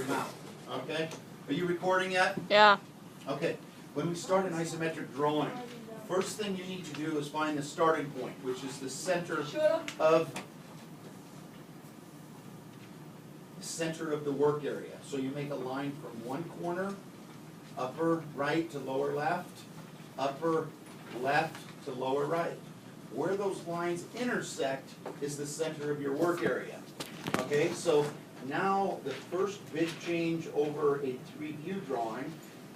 mouth. Okay? Are you recording yet? Yeah. Okay. When we start an isometric drawing, first thing you need to do is find the starting point, which is the center of the work area. So you make a line from one corner, upper right to lower left, upper left to lower right. Where those lines intersect is the center of your work area. Okay, so now the first big change over a 3-view drawing,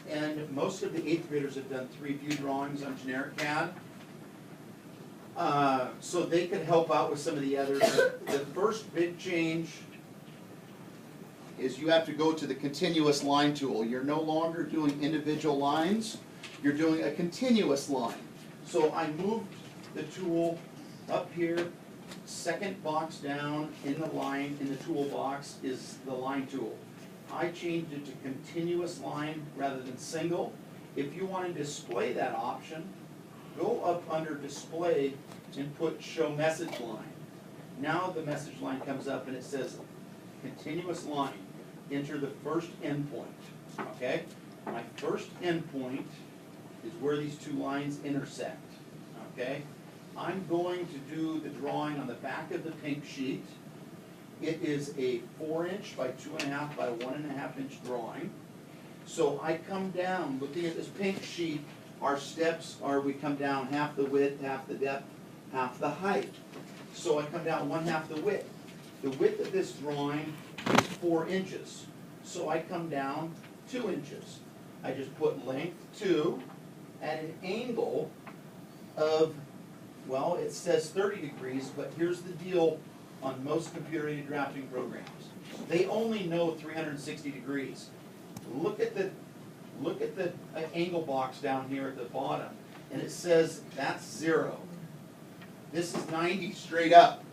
and most of the 8th graders have done 3-view drawings on generic CAD, so they could help out with some of the others. The first big change is you have to go to the continuous line tool. You're no longer doing individual lines, you're doing a continuous line. So I moved the tool up here, second box down in the line, in the toolbox is the line tool. I changed it to continuous line rather than single. If you want to display that option, go up under display and put show message line. Now the message line comes up and it says continuous line. Enter the first endpoint, okay? My first endpoint is where these two lines intersect, okay? I'm going to do the drawing on the back of the pink sheet. It is a 4-inch by 2.5 by 1.5 inch drawing. So I come down, looking at this pink sheet, our steps are we come down half the width, half the depth, half the height. So I come down 1/2 the width. The width of this drawing is 4 inches. So I come down 2 inches. I just put length 2 at an angle of, well, it says 30 degrees, but here's the deal on most computer-aided drafting programs. They only know 360 degrees. Look at the angle box down here at the bottom, and it says that's 0. This is 90 straight up,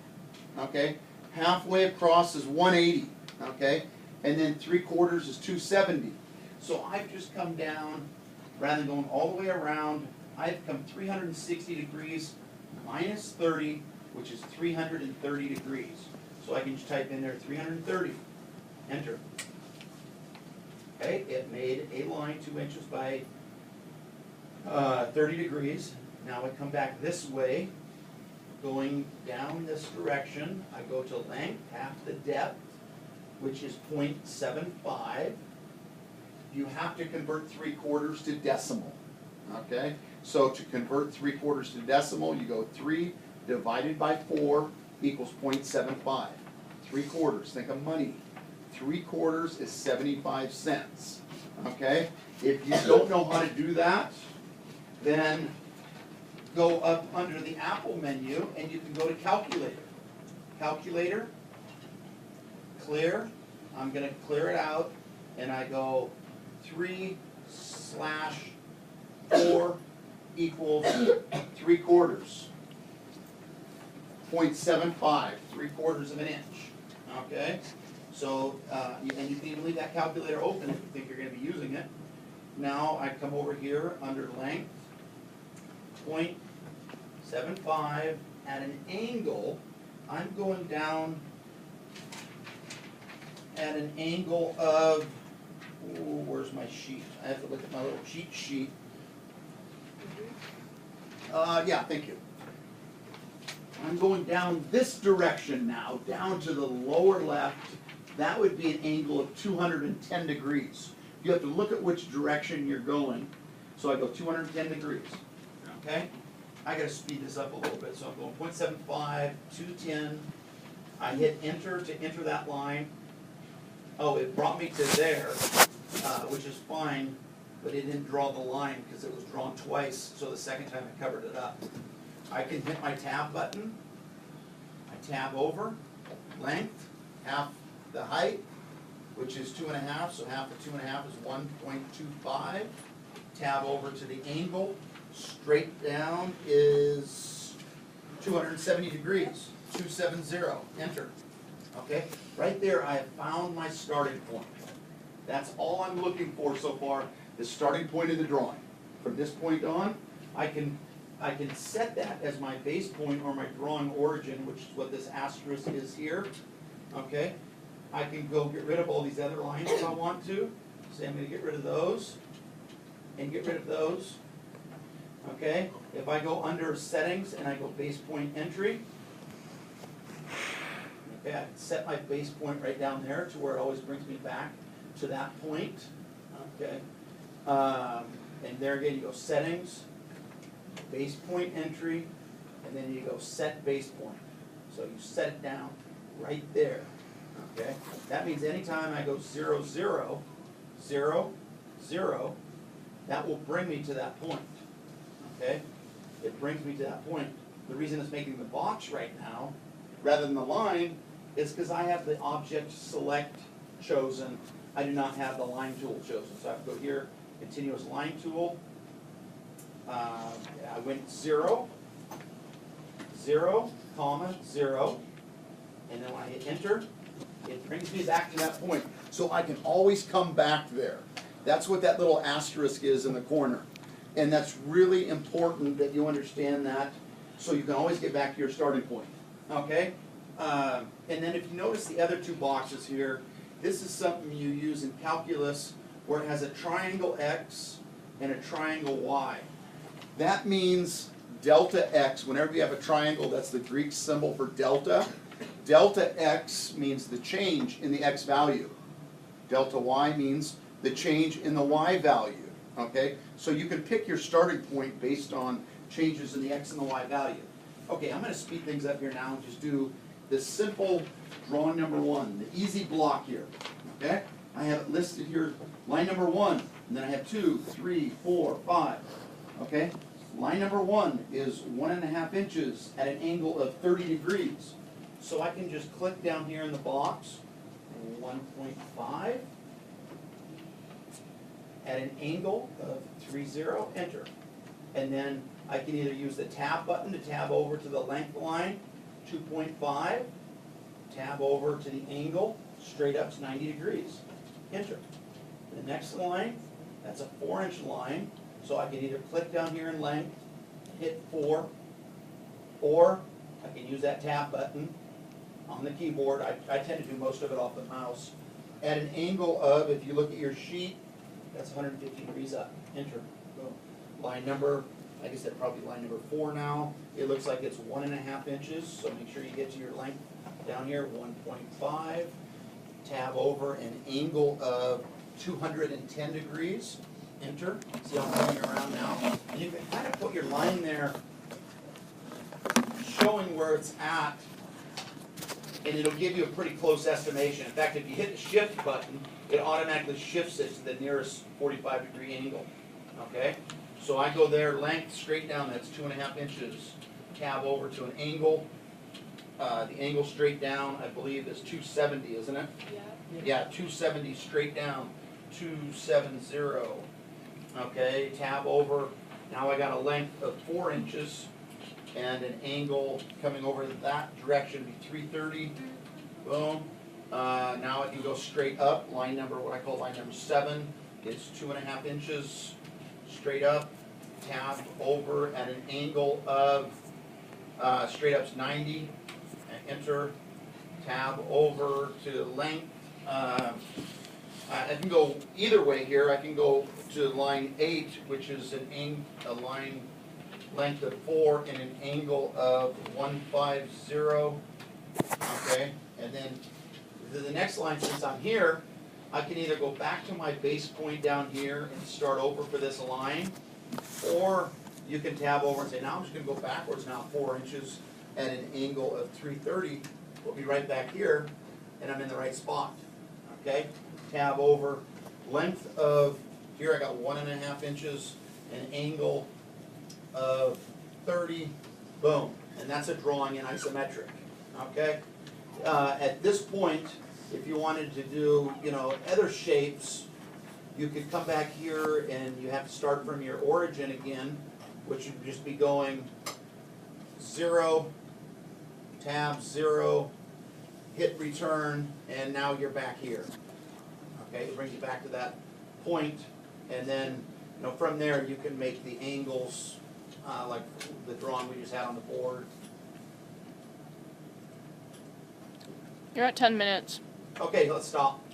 okay? Halfway across is 180, okay? And then 3/4 is 270. So I've just come down, rather than going all the way around, I've come 360 degrees minus 30, which is 330 degrees. So I can just type in there 330, enter. Okay, it made a line 2 inches by 30 degrees. Now I come back this way, going down this direction. I go to length, half the depth, which is 0.75. You have to convert 3/4 to decimal, okay? So to convert 3/4 to decimal, you go 3 divided by 4 equals 0.75. 3/4, think of money. 3/4 is 75 cents, okay? If you don't know how to do that, then go up under the Apple menu and you can go to calculator. Calculator, clear, I'm gonna clear it out, and I go 3/4 equals 3/4. 0.75, 3/4 of an inch, okay? So, and you can even leave that calculator open if you think you're gonna be using it. Now I come over here under length, 0.75 at an angle. I'm going down at an angle of, ooh, where's my sheet? I have to look at my little cheat sheet. Yeah, thank you. I'm going down this direction now, down to the lower left. That would be an angle of 210 degrees. You have to look at which direction you're going. So I go 210 degrees, okay? I gotta speed this up a little bit. So I'm going 0.75, 210. I hit enter to enter that line. Oh, it brought me to there, which is fine, but it didn't draw the line because it was drawn twice, so the second time it covered it up. I can hit my tab button. I tab over, length, half the height, which is 2.5, so half of 2.5 is 1.25. Tab over to the angle, straight down is 270 degrees, 270, enter. Okay, right there I have found my starting point. That's all I'm looking for so far, the starting point of the drawing. From this point on, I can set that as my base point or my drawing origin, which is what this asterisk is here. Okay, I can go get rid of all these other lines if I want to. Say I'm going to get rid of those and get rid of those. Okay, if I go under settings and I go base point entry, okay, I can set my base point right down there to where it always brings me back to that point. Okay, and there again you go settings, base point entry, and then you go set base point. So you set it down right there. Okay, that means anytime I go 0, 0, 0, 0, that will bring me to that point. Okay, it brings me to that point. The reason it's making the box right now, rather than the line, is because I have the object select chosen. I do not have the line tool chosen. So I have to go here, continuous line tool. I went 0, 0, comma, 0, and then when I hit enter, it brings me back to that point. So I can always come back there. That's what that little asterisk is in the corner. And that's really important that you understand that, so you can always get back to your starting point. Okay? And then if you notice the other two boxes here, this is something you use in calculus where it has a triangle x and a triangle y. That means delta x. Whenever you have a triangle, that's the Greek symbol for delta. Delta x means the change in the x value. Delta y means the change in the y value. Okay? So you can pick your starting point based on changes in the x and the y value. Okay, I'm going to speed things up here now and just do this simple drawing number 1, the easy block here. Okay? I have it listed here, line number 1, and then I have 2, 3, 4, 5. Okay? Line number 1 is 1.5 inches at an angle of 30 degrees. So I can just click down here in the box, 1.5. at an angle of 30, enter. And then I can either use the tab button to tab over to the length line, 2.5, tab over to the angle, straight up to 90 degrees, enter. The next line, that's a 4-inch line, so I can either click down here in length, hit 4, or I can use that tab button on the keyboard. I tend to do most of it off the mouse. At an angle of, if you look at your sheet, that's 150 degrees up. Enter. Boom. Line number, like I said, probably line number 4 now. It looks like it's 1.5 inches, so make sure you get to your length down here, 1.5. Tab over an angle of 210 degrees. Enter. See how I'm moving around now? And you can kind of put your line there showing where it's at, and it'll give you a pretty close estimation. In fact, if you hit the shift button, it automatically shifts it to the nearest 45-degree angle. Okay? So I go there, length, straight down, that's 2.5 inches. Tab over to an angle. The angle straight down, I believe, is 270, isn't it? Yeah. Yeah, 270 straight down, 270. Okay, tab over. Now I got a length of 4 inches. And an angle coming over that direction would be 330. Boom. Now it can go straight up. Line number, what I call line number 7, is 2.5 inches straight up. Tab over at an angle of straight up's 90. And enter. Tab over to length. I can go either way here. I can go to line 8, which is a line length of 4 and an angle of 150. Okay, and then the next line, since I'm here, I can either go back to my base point down here and start over for this line, or you can tab over and say, now I'm just going to go backwards now 4 inches at an angle of 330. We'll be right back here, and I'm in the right spot. Okay, tab over, length of, here I got 1.5 inches, an angle of 30, boom, and that's a drawing in isometric. Okay, at this point, if you wanted to do, other shapes, you could come back here and you have to start from your origin again, which would just be going 0, tab 0, hit return, and now you're back here. Okay, it brings you back to that point, and then from there you can make the angles like the drawing we just had on the board. You're at 10 minutes. Okay, let's stop.